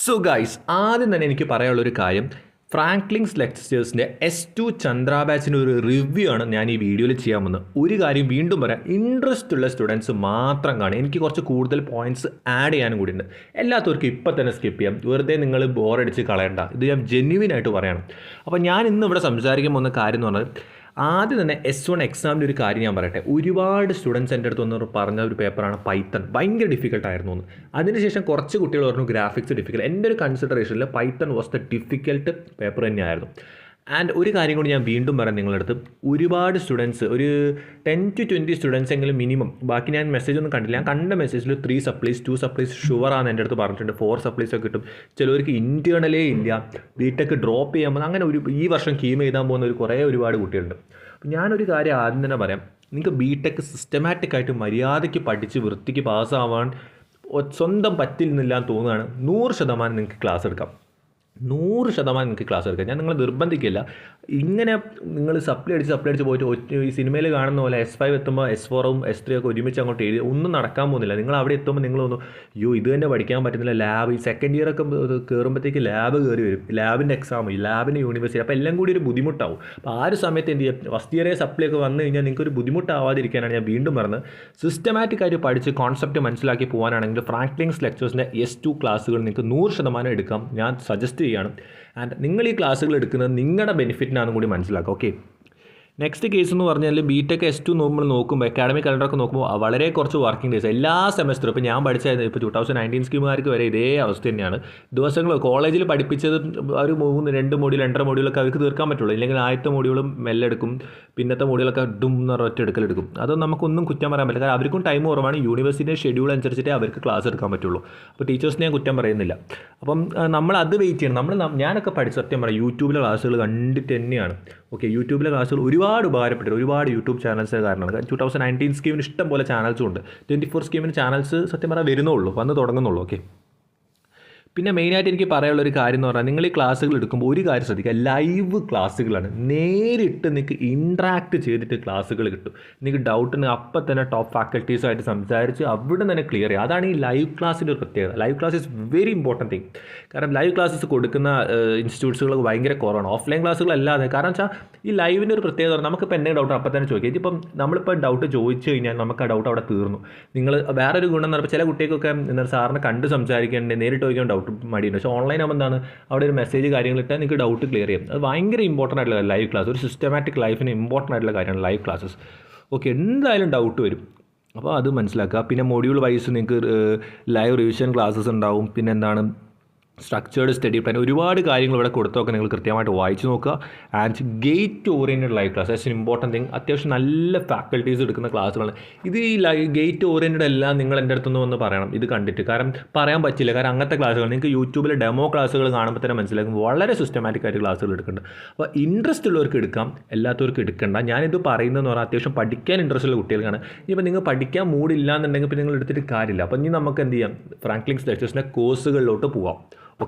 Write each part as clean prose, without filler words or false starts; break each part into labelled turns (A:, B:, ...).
A: So guys, ആദ്യം തന്നെ എനിക്ക് പറയാനുള്ളൊരു കാര്യം, ഫ്രാങ്ക്ലിൻസ് ലെക്ചേഴ്സിൻ്റെ S2 ചന്ദ്ര ബാച്ചിൻ്റെ ഒരു റിവ്യൂ ആണ് ഞാൻ ഈ വീഡിയോയിൽ ചെയ്യാൻ പോകുന്നത്. ഒരു കാര്യം വീണ്ടും പറയാം, ഇൻട്രസ്റ്റ് ഉള്ള സ്റ്റുഡൻസ് മാത്രം കാണും. എനിക്ക് കുറച്ച് കൂടുതൽ പോയിൻറ്റ്സ് ആഡ് ചെയ്യാനും കൂടിയുണ്ട്. എല്ലാത്തവർക്കും ഇപ്പം തന്നെ സ്കിപ്പ് ചെയ്യാം, വെറുതെ നിങ്ങൾ ബോറടിച്ച് കളയണ്ട. ഇത് ഞാൻ ജെന്യുവിനായിട്ട് പറയണം. അപ്പോൾ ഞാൻ ഇന്ന് ഇവിടെ സംസാരിക്കാൻ പോകുന്ന കാര്യം എന്ന് പറഞ്ഞാൽ, ആദ്യം തന്നെ S1 എക്സാമിൻ്റെ ഒരു കാര്യം ഞാൻ പറയട്ടെ. ഒരുപാട് സ്റ്റുഡൻസ് എൻ്റെ അടുത്ത് വന്ന് പറഞ്ഞ ഒരു പേപ്പറാണ് പൈത്തൺ. ഭയങ്കര ഡിഫിക്കൽട്ടായിരുന്നു എന്ന്. അതിനുശേഷം കുറച്ച് കുട്ടികൾ പറഞ്ഞു ഗ്രാഫിക്സ് ഡിഫിക്കൽട്ട്. എൻ്റെ ഒരു കൺസിഡറേഷനിൽ Python was the difficult paper തന്നെയായിരുന്നു. ആൻഡ് ഒരു കാര്യം കൂടി ഞാൻ വീണ്ടും പറയാം നിങ്ങളുടെ അടുത്ത്, ഒരുപാട് സ്റ്റുഡൻസ്, ഒരു 10 to 20 സ്റ്റുഡൻസ് എങ്കിലും മിനിമം, ബാക്കി ഞാൻ മെസ്സേജ് ഒന്നും കണ്ടില്ല, ഞാൻ കണ്ട മെസ്സേജിൽ 3 സപ്ലീസ് 2 സപ്ലീസ് ഷുവറാണ് എൻ്റെ അടുത്ത് പറഞ്ഞിട്ടുണ്ട്. 4 സപ്ലീസൊക്കെ കിട്ടും. ചിലവർക്ക് ഇൻറ്റേർണലേ ഇല്ല, ബിടെക് ഡ്രോപ്പ് ചെയ്യാൻ പോകുന്ന, അങ്ങനെ ഈ വർഷം കീം എഴുതാൻ പോകുന്ന ഒരുപാട് കുട്ടികളുണ്ട്. അപ്പോൾ ഞാനൊരു കാര്യം ആദ്യം തന്നെ പറയാം, നിങ്ങൾക്ക് ബിടെക് സിസ്റ്റമാറ്റിക്കായിട്ട് മര്യാദയ്ക്ക് പഠിച്ച് വൃത്തിക്ക് പാസ്സാവാൻ സ്വന്തം പറ്റില്ലെന്നില്ല എന്ന് തോന്നുകയാണ്, 100% നിങ്ങൾക്ക് ക്ലാസ് എടുക്കാം. 100% നിങ്ങൾക്ക് ക്ലാസ് എടുക്കാം. ഞാൻ നിങ്ങളെ നിർബന്ധിക്കില്ല. ഇങ്ങനെ നിങ്ങൾ സപ്ലൈ അടിച്ച് പോയിട്ട് ഈ സിനിമയിൽ കാണുന്ന പോലെ S5 എത്തുമ്പോൾ S4ഉം S3 ഒക്കെ ഒരുമിച്ച് അങ്ങോട്ട് എഴുതി ഒന്നും നടക്കാൻ പോകുന്നില്ല. നിങ്ങൾ അവിടെ എത്തുമ്പോൾ നിങ്ങൾ തോന്നും, അയ്യോ ഇത് തന്നെ പഠിക്കാൻ പറ്റുന്നില്ല. ലാബ് ഈ സെക്കൻഡ് ഇയർ ഒക്കെ കയറുമ്പോഴത്തേക്ക് ലാബ് കയറി വരും, ലാബിൻ്റെ എക്സാം, ഈ ലാബിൻ്റെ യൂണിവേഴ്സിറ്റി, അപ്പോൾ എല്ലാം കൂടി ഒരു ബുദ്ധിമുട്ടാവും. അപ്പോൾ ആ ഒരു സമയത്ത് എന്ത് ചെയ്യുക, ഫസ്റ്റ് ഇയറെ സപ്ലൈ ഒക്കെ വന്നു കഴിഞ്ഞാൽ നിങ്ങൾക്ക് ഒരു ബുദ്ധിമുട്ടാവാതിരിക്കാനാണ് ഞാൻ വീണ്ടും പറഞ്ഞത്. സിസ്റ്റമാറ്റിക്കായിട്ട് പഠിച്ച് കോൺസെപ്റ്റ് മനസ്സിലാക്കി പോകാനാണെങ്കിൽ ഫ്രാങ്ക്ലിൻസ് ലെക്ചേഴ്സിൻ്റെ S2 ക്ലാസ്സുകൾ നിങ്ങൾക്ക് 100% എടുക്കാം. ഞാൻ സജസ്റ്റ് ചെയ്യാണ്. ആൻഡ് നിങ്ങൾ ഈ ക്ലാസ്സുകൾ എടുക്കുന്നത് നിങ്ങളുടെ ബെനിഫിറ്റിനാണെന്ന് കൂടി മനസ്സിലാക്കുക. ഓക്കെ, നെക്സ്റ്റ് കേസ് എന്ന് പറഞ്ഞാൽ ബിടെക് S2 നമ്മൾ നോക്കുമ്പോൾ അക്കാഡമിക് കലണ്ടറൊക്കെ നോക്കുമ്പോൾ വളരെ കുറച്ച് വർക്കിംഗ് ഡേയ്സ് എല്ലാ സെമസ്റ്ററും. ഇപ്പോൾ ഞാൻ പഠിച്ചത് ഇപ്പോൾ 2019 സ്കീമുകാർക്ക് വരെ ഇതേ അവസ്ഥ തന്നെയാണ്. ദിവസങ്ങൾ കോളേജിൽ പഠിപ്പിച്ചത് ഒരു 2 മോഡ്യൂൾ 2.5 മോഡ്യൂളൊക്കെ അവർക്ക് തീർക്കാൻ പറ്റുള്ളൂ. ഇല്ലെങ്കിൽ ആദ്യത്തെ മോഡ്യൂളും മെല്ലെ എടുക്കും, പിന്നത്തെ മോഡ്യൂളൊക്കെ ഒറ്റ എടുക്കലെടുക്കും. അത് നമുക്കൊന്നും കുറ്റം പറയാൻ പറ്റില്ല, കാരണം അവർക്കും ടൈം കുറവാണ്. യൂണിവേഴ്സിറ്റിയുടെ ഷെഡ്യൂൾ അനുസരിച്ചിട്ടേ അവർക്ക് ക്ലാസ് എടുക്കാൻ പറ്റുള്ളൂ. അപ്പോൾ ടീച്ചേഴ്സിനെ ഞാൻ കുറ്റം പറയുന്നില്ല. അപ്പം നമ്മൾ അത് വെയിറ്റ് ചെയ്യണം. ഞാനൊക്കെ പഠിച്ച സത്യം പറയാം, യൂട്യൂബിലെ ക്ലാസ്സുകൾ കണ്ടിട്ട് തന്നെയാണ്. ഓക്കെ, യൂട്യൂബിലെ ക്ലാസ്സുകൾ ഒരുപാട് ഉപകാരപ്പെട്ടു. ഒരുപാട് യൂട്യൂബ് ചാനൽസ് കാരണമാണ്. 2019 സ്കീമിന് ഇഷ്ടം പോലെ ചാനൽസും ഉണ്ട്. 24 സ്കീമിന് ചാനൽസ് സത്യം പറഞ്ഞാൽ വരുന്നുള്ളൂ, വന്ന് തുടങ്ങുന്നുള്ളൂ. ഓക്കെ, പിന്നെ മെയിനായിട്ട് എനിക്ക് പറയാനുള്ളൊരു കാര്യം എന്ന് പറഞ്ഞാൽ, നിങ്ങൾ ഈ ക്ലാസ്സുകൾ എടുക്കുമ്പോൾ ഒരു കാര്യം ശ്രദ്ധിക്കുക, ലൈവ് ക്ലാസ്സുകളാണ്. നേരിട്ട് നിങ്ങൾക്ക് ഇൻട്രാക്ട് ചെയ്തിട്ട് ക്ലാസ്സുകൾ കിട്ടും. നിങ്ങൾക്ക് ഡൗട്ടിന് അപ്പം തന്നെ ടോപ്പ് ഫാക്കൽറ്റീസുമായിട്ട് സംസാരിച്ച് അവിടെ തന്നെ ക്ലിയർ ചെയ്യുക. അതാണ് ഈ ലൈവ് ക്ലാസ്സിൻ്റെ ഒരു പ്രത്യേകത. Live class is very important thing. കാരണം ലൈവ് ക്ലാസ്സസ് കൊടുക്കുന്ന ഇൻസ്റ്റിറ്റ്യൂട്ട്സുകൾ ഭയങ്കര കുറവാണ്, ഓഫ്ലൈൻ ക്ലാസ്സുകളല്ലാതെ. കാരണം വെച്ചാൽ ഈ ലൈവിൻ്റെ ഒരു പ്രത്യേകത, നമുക്കിപ്പോൾ എന്തെങ്കിലും ഡൗട്ട് അപ്പം തന്നെ ചോദിക്കാം. ഇതിപ്പം നമ്മളിപ്പോൾ ഡൗട്ട് ചോദിച്ചു കഴിഞ്ഞാൽ നമുക്ക് ആ ഡൗട്ട് അവിടെ തീർന്നു. നിങ്ങൾ വേറൊരു ഗുണം എന്ന് പറഞ്ഞാൽ, ചില കുട്ടികൾക്കൊക്കെ എന്താ സാറിനെ കണ്ട് സംസാരിക്കേണ്ടത്, നേരിട്ട് ചോദിക്കാൻ ഡൗട്ട് മടിയുണ്ട്. പക്ഷേ ഓൺലൈൻ ആകുമ്പോൾ എന്താണ്, അവിടെ ഒരു മെസ്സേജ് കാര്യങ്ങളിട്ടാൽ നിങ്ങൾക്ക് ഡൗട്ട് ക്ലിയർ ചെയ്യും. അത് ഭയങ്കര ഇമ്പോർട്ടൻ്റ് ആയിട്ടുള്ള ലൈവ് ക്ലാസ്, ഒരു സിസ്റ്റമാറ്റിക് ലൈഫിന് ഇമ്പോർട്ടൻ്റ് ആയിട്ടുള്ള കാര്യമാണ് ലൈവ് ക്ലാസ്സസ്. ഓക്കെ, എന്തായാലും ഡൗട്ട് വരും, അപ്പോൾ അത് മനസ്സിലാക്കുക. പിന്നെ മൊഡ്യൂൾ വൈസ് നിങ്ങൾക്ക് ലൈവ് റിവിഷൻ ക്ലാസ്സസ് ഉണ്ടാവും. പിന്നെ എന്താണ്, സ്ട്രക്ചേർഡ് സ്റ്റഡി പ്ലാൻ, ഒരുപാട് കാര്യങ്ങൾ ഇവിടെ കൊടുത്തൊക്കെ നിങ്ങൾ കൃത്യമായിട്ട് വായിച്ച് നോക്കുക. And gate oriented live class as important thing. അത്യാവശ്യം നല്ല ഫാക്കൽറ്റീസ് എടുക്കുന്ന ക്ലാസ്സുകളാണ് ഇത്. ഈ ഗേറ്റ് ഓറിയൻറ്റഡ് എല്ലാം നിങ്ങൾ എൻ്റെ അടുത്തുനിന്ന് വന്ന് പറയണം ഇത് കണ്ടിട്ട്. കാരണം പറയാൻ പറ്റില്ല, കാരണം അങ്ങനത്തെ ക്ലാസ്സുകൾ നിങ്ങൾക്ക് യൂട്യൂബിൽ ഡെമോ ക്ലാസ്സുകൾ കാണുമ്പോൾ തന്നെ മനസ്സിലാക്കും, വളരെ സിസ്റ്റമാറ്റിക് ആയിട്ട് ക്ലാസ്സുകൾ എടുക്കുന്നുണ്ട്. അപ്പോൾ ഇൻട്രസ്റ്റ് ഉള്ളവർക്ക് എടുക്കാം, എല്ലാത്തവർക്കും എടുക്കണ്ട. ഞാനിത് പറയുന്നതെന്ന് പറഞ്ഞാൽ അത്യാവശ്യം പഠിക്കാൻ ഇൻട്രസ്റ്റ് ഉള്ള കുട്ടികൾക്കാണ്. ഇനിയിപ്പോൾ നിങ്ങൾ പഠിക്കാൻ മൂടില്ല എന്നുണ്ടെങ്കിൽ പിന്നെ നിങ്ങൾ എടുത്തിട്ട് കാര്യമില്ല. അപ്പോൾ ഇനി നമുക്ക് എന്ത് ചെയ്യാം, ഫ്രാങ്ക്ലിൻസ് ലെക്ചേഴ്സിൻ്റെ കോഴ്സുകളിലോട്ട് പോവാം.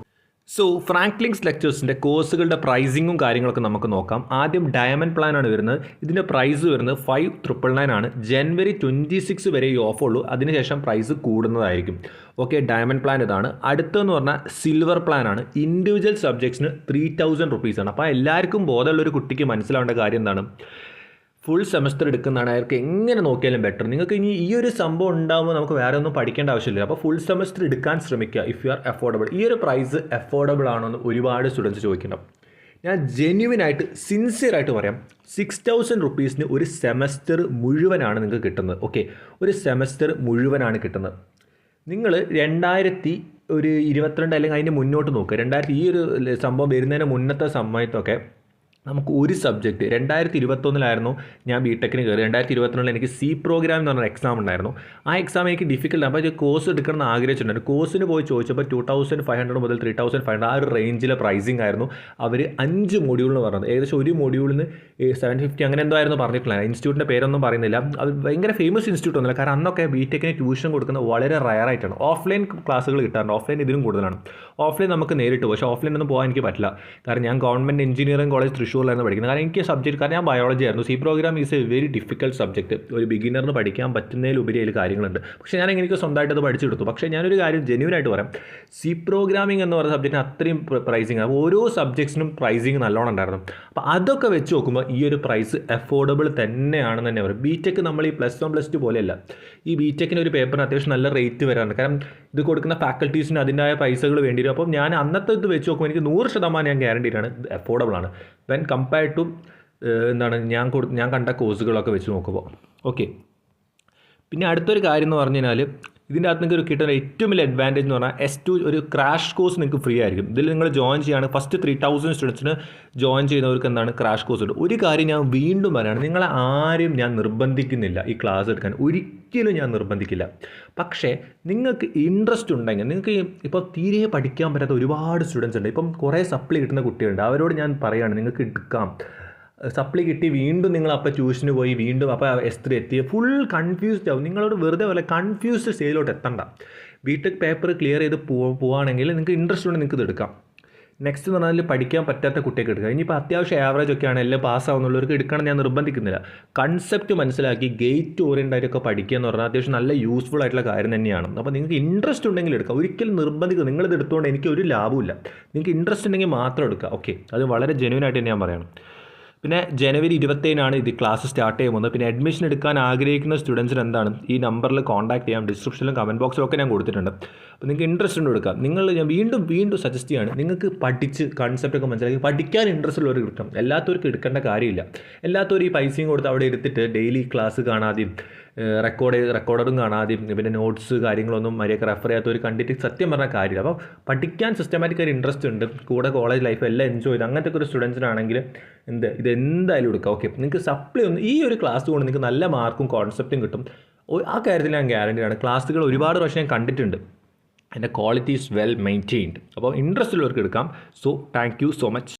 A: സോ ഫ്രാങ്ക്ലിൻസ് ലെക്ചേഴ്സിൻ്റെ കോഴ്സുകളുടെ പ്രൈസിങ്ങും കാര്യങ്ങളൊക്കെ നമുക്ക് നോക്കാം. ആദ്യം ഡയമണ്ട് പ്ലാൻ ആണ് വരുന്നത്. ഇതിൻ്റെ പ്രൈസ് വരുന്നത് 5,999 ആണ്. ജനുവരി 26 വരെ ഈ ഓഫർ ഉള്ളൂ, അതിനുശേഷം പ്രൈസ് കൂടുന്നതായിരിക്കും. ഓക്കെ, ഡയമണ്ട് പ്ലാൻ ഇതാണ്. അടുത്തതെന്ന് പറഞ്ഞാൽ സിൽവർ പ്ലാൻ ആണ്. ഇൻഡിവിജ്വൽ സബ്ജക്ട്സിന് 3,000 റുപ്പീസാണ്. അപ്പോൾ എല്ലാവർക്കും ബോധമുള്ളൊരു കുട്ടിക്ക് മനസ്സിലാവേണ്ട കാര്യം എന്താണ്, ഫുൾ സെമസ്റ്റർ എടുക്കുന്നതാണ് അവർക്ക് എങ്ങനെ നോക്കിയാലും ബെറ്റർ. നിങ്ങൾക്ക് ഇനി ഈ ഒരു സംഭവം ഉണ്ടാകുമ്പോൾ നമുക്ക് വേറെ ഒന്നും പഠിക്കേണ്ട ആവശ്യമില്ല. അപ്പോൾ ഫുൾ സെമസ്റ്റർ എടുക്കാൻ ശ്രമിക്കുക ഇഫ് യു ആർ അഫോർഡബിൾ. ഈ ഒരു പ്രൈസ് അഫോർഡബിൾ ആണോ എന്ന് ഒരുപാട് സ്റ്റുഡൻസ് ചോദിക്കണം. ഞാൻ ജെന്യുവിനായിട്ട് സിൻസിയറായിട്ട് പറയാം, 6,000 റുപ്പീസിന് ഒരു സെമസ്റ്റർ മുഴുവനാണ് നിങ്ങൾക്ക് കിട്ടുന്നത്. ഓക്കെ, ഒരു സെമസ്റ്റർ മുഴുവനാണ് കിട്ടുന്നത്. നിങ്ങൾ 2022 അല്ലെങ്കിൽ അതിൻ്റെ മുന്നോട്ട് നോക്കുക. ഈ ഒരു സംഭവം വരുന്നതിന് മുന്നത്തെ സമയത്തൊക്കെ നമുക്ക് ഒരു സബ്ജക്റ്റ് 2021 ഞാൻ ബിടെക്കിന് കയറി. 2022 എനിക്ക് C പ്രോഗ്രാം എന്ന് പറഞ്ഞ എക്സാം ഉണ്ടായിരുന്നു. ആ എക്സാം എനിക്ക് ഡിഫിക്കൽട്ട്. അപ്പോൾ കോഴ്സ് എടുക്കണമെന്ന് ആഗ്രഹിച്ചിട്ടുണ്ടായിരുന്നു. കോഴ്സിന് പോയി ചോദിച്ചപ്പോൾ 2,500 മുതൽ 3,500 ആ ഒരു റേഞ്ചിലെ പ്രൈസിങ് ആയിരുന്നു. അവർ 5 മോഡ്യൂളിന് പറഞ്ഞത്. ഏകദേശം ഒരു മോഡ്യൂളിന് 750 അങ്ങനെ എന്തോ ആയിരുന്നു പറഞ്ഞിട്ടുള്ളത്. ഇൻസ്റ്റിറ്റ്യൂട്ടിൻ്റെ പേരൊന്നും പറയുന്നില്ല. അത് ഭയങ്കര ഫേമസ് ഇൻസ്റ്റിറ്റ്യൂട്ട് ഒന്നുമില്ല, കാരണം അന്നൊക്കെ ബിടെക്കിന് ട്യൂഷൻ കൊടുക്കുന്നത് വളരെ റയറായിട്ടാണ്. ഓഫ്ലൈൻ ക്ലാസ്സുകൾ കിട്ടാറുണ്ട്, ഓഫ്ലൈൻ ഇതിലും കൂടുതലാണ്. ഓഫ്ലൈൻ നമുക്ക് നേരിട്ട്, പക്ഷേ ഓഫ്ലൈൻ ഒന്നും പോകാൻ എനിക്ക് പറ്റില്ല, കാരണം ഞാൻ ഗവൺമെൻറ് എഞ്ചിനീയറിംഗ് കോളേജ് തൃശ്ശൂരിലായിരുന്നു പഠിക്കുന്നത്. കാരണം എനിക്ക് സബ്ജക്റ്റ്, കാരണം ഞാൻ ബയോളജി ആയിരുന്നു. C program is a very difficult subject. ഒരു ബിഗിനറിന് പഠിക്കാൻ പറ്റുന്നതിലുപരി അതിൽ കാര്യങ്ങളുണ്ട്. പക്ഷേ ഞാൻ എനിക്ക് സ്വന്തമായിട്ട് അത് പഠിച്ചെടുത്തു. പക്ഷേ ഞാനൊരു കാര്യം ജെന്യൂനായിട്ട് പറയാം, സി പ്രോഗ്രാമിംഗ് എന്ന് പറയുന്ന സബ്ജക്റ്റിന് അത്രയും പ്രൈസിങ്, ഓരോ സബ്ജക്ട്സിനും പ്രൈസിങ് നല്ലോണം ഉണ്ടായിരുന്നു. അപ്പോൾ അതൊക്കെ വെച്ച് നോക്കുമ്പോൾ ഈ ഒരു പ്രൈസ് അഫോർഡബിൾ തന്നെയാണെന്ന് തന്നെ പറയും. ബിടെക് നമ്മൾ ഈ +1 +2 പോലെയല്ല. ഈ ബിടെക്കിന് ഒരു പേപ്പറിന് അത്യാവശ്യം നല്ല റേറ്റ് വരാറുണ്ട്. കാരണം ഇത് കൊടുക്കുന്ന ഫാക്കൽറ്റീസിന് അതിൻ്റെതായ പൈസകൾ വേണ്ടി വരും. അപ്പം ഞാൻ അന്നത്തെ ഇത് വെച്ച് നോക്കുമ്പോൾ എനിക്ക് 100% ഞാൻ ഗ്യാരണ്ടീഡാണ് ഇത് അഫോർഡബിൾ ആണ് വെൻ കമ്പയർഡ് ടു ഞാൻ കണ്ട കോഴ്സുകളൊക്കെ വെച്ച് നോക്കുമ്പോൾ. ഓക്കെ, പിന്നെ അടുത്തൊരു കാര്യം എന്ന് പറഞ്ഞു കഴിഞ്ഞാൽ ഇതിൻ്റെ അകത്ത് നിങ്ങൾക്ക് കിട്ടുന്ന ഏറ്റവും വലിയ അഡ്വാൻറ്റേജ് എന്ന് പറഞ്ഞാൽ S2 ഒരു ക്രാഷ് കോഴ്സ് നിങ്ങൾക്ക് ഫ്രീ ആയിരിക്കും. ഇതിൽ നിങ്ങൾ ജോയിൻ ചെയ്യുകയാണ് ഫസ്റ്റ് 3000 സ്റ്റുഡൻസിന് ജോയിൻ ചെയ്യുന്നവർക്ക് എന്താണ് ക്രാഷ് കോഴ്സ് ഉണ്ട്. ഒരു കാര്യം ഞാൻ വീണ്ടും പറയുകയാണ്, നിങ്ങളെ ആരും ഞാൻ നിർബന്ധിക്കുന്നില്ല ഈ ക്ലാസ് എടുക്കാൻ, ഒരിക്കലും ഞാൻ നിർബന്ധിക്കില്ല. പക്ഷേ നിങ്ങൾക്ക് ഇൻട്രസ്റ്റ് ഉണ്ടെങ്കിൽ, നിങ്ങൾക്ക് ഇപ്പോൾ തീരെ പഠിക്കാൻ പറ്റാത്ത ഒരുപാട് സ്റ്റുഡൻസ് ഉണ്ട്. ഇപ്പം കുറേ സപ്ലി കിട്ടുന്ന കുട്ടികളുണ്ട്. അവരോട് ഞാൻ പറയുകയാണ് നിങ്ങൾക്ക് എടുക്കാം. സപ്ലി കിട്ടി വീണ്ടും നിങ്ങൾ അപ്പോൾ ട്യൂഷന് പോയി വീണ്ടും അപ്പോൾ S3 എത്തിയ ഫുൾ കൺഫ്യൂസ്ഡ് ആവും. നിങ്ങളോട് വെറുതെ പോലെ കൺഫ്യൂസ്ഡ് സ്റ്റേജിലോട്ട് എത്തണ്ട. ബിടെക് പേപ്പർ ക്ലിയർ ചെയ്ത് പോവുകയാണെങ്കിൽ നിങ്ങൾക്ക് ഇൻട്രസ്റ്റ് ഉണ്ടെങ്കിൽ നിങ്ങൾക്ക് ഇത് എടുക്കാം. നെക്സ്റ്റ് എന്ന് പറഞ്ഞാൽ പഠിക്കാൻ പറ്റാത്ത കുട്ടിയൊക്കെ എടുക്കുക. ഇനിയിപ്പോൾ അത്യാവശ്യം ആവറേജ് ഒക്കെയാണ് എല്ലാം പാസ്സാവുന്നുള്ളവർക്ക് എടുക്കണം ഞാൻ നിർബന്ധിക്കുന്നില്ല. കൺസെപ്റ്റ് മനസ്സിലാക്കി ഗേറ്റ് ഓറിയൻ്റായിട്ടൊക്കെ പഠിക്കുക എന്ന് പറഞ്ഞാൽ അത്യാവശ്യം നല്ല യൂസ്ഫുൾ ആയിട്ടുള്ള കാര്യം തന്നെയാണ്. അപ്പോൾ നിങ്ങൾക്ക് ഇൻട്രസ്റ്റ് ഉണ്ടെങ്കിൽ എടുക്കുക. ഒരിക്കലും നിർബന്ധിക്കുക. നിങ്ങളിത് എടുത്തുകൊണ്ട് എനിക്ക് ഒരു ലാഭമില്ല. നിങ്ങൾക്ക് ഇൻട്രസ്റ്റ് ഉണ്ടെങ്കിൽ മാത്രം എടുക്കുക. ഓക്കെ, അത് വളരെ ജെന്യൂനായിട്ട് തന്നെ ഞാൻ പറയണം. പിന്നെ ജനുവരി 27 ഇത് ക്ലാസ് സ്റ്റാർട്ട് ചെയ്യുന്നത്. പിന്നെ അഡ്മിഷൻ എടുക്കാൻ ആഗ്രഹിക്കുന്ന സ്റ്റുഡൻസിന് എന്താണ് ഈ നമ്പറിൽ കോൺടാക്ട് ചെയ്യാം. ഡിസ്ക്രിപ്ഷനിലും കമൻറ്റ് ബോക്സിലും ഒക്കെ ഞാൻ കൊടുത്തിട്ടുണ്ട്. അപ്പോൾ നിങ്ങൾക്ക് ഇൻട്രസ്റ്റ് ഉണ്ട് എടുക്കാം. ഞാൻ വീണ്ടും സജസ്റ്റ് ചെയ്യുകയാണ്, നിങ്ങൾക്ക് പഠിച്ച് കൺസെപ്റ്റൊക്കെ മനസ്സിലാക്കി പഠിക്കാൻ ഇൻട്രസ്റ്റ് ഉള്ളവർക്ക് എടുക്കാം. എല്ലാത്തവർക്ക് എടുക്കേണ്ട കാര്യമില്ല. എല്ലാത്തവരും ഈ പൈസയും കൊടുത്ത് അവിടെ എടുത്തിട്ട് ഡെയിലി ക്ലാസ് കാണാതെയും റെക്കോർഡറും കാണാതെയും പിന്നെ നോട്ട്സ് കാര്യങ്ങളൊന്നും മര്യാദ റെഫർ ചെയ്യാത്തവർ കണ്ടിട്ട് സത്യം പറഞ്ഞാൽ കാര്യമില്ല. അപ്പോൾ പഠിക്കാൻ സിസ്റ്റമാറ്റിക്കായി ഇൻട്രസ്റ്റ് ഉണ്ട്, കൂടെ കോളേജ് ലൈഫ് എല്ലാം എൻജോയ് ചെയ്ത് അങ്ങനത്തെ ഒരു സ്റ്റുഡൻസിനാണെങ്കിൽ ഇത് എന്തായാലും എടുക്കാം. ഓക്കെ, നിങ്ങൾക്ക് സപ്ലി ഒന്ന് ഈ ഒരു ക്ലാസ് കൊണ്ട് നിങ്ങൾക്ക് നല്ല മാർക്കും കോൺസെപ്റ്റും കിട്ടും. ആ കാര്യത്തിൽ ഞാൻ ഗ്യാരണ്ടിയാണ്. ക്ലാസ്സുകൾ ഒരുപാട് പ്രാവശ്യം ഞാൻ കണ്ടിട്ടുണ്ട്. എൻ്റെ ക്വാളിറ്റി ഈസ് വെൽ മെയിൻറ്റെയിൻഡ്. അപ്പോൾ ഇൻട്രസ്റ്റ് ഉള്ളവർക്ക് എടുക്കാം. So thank you so much.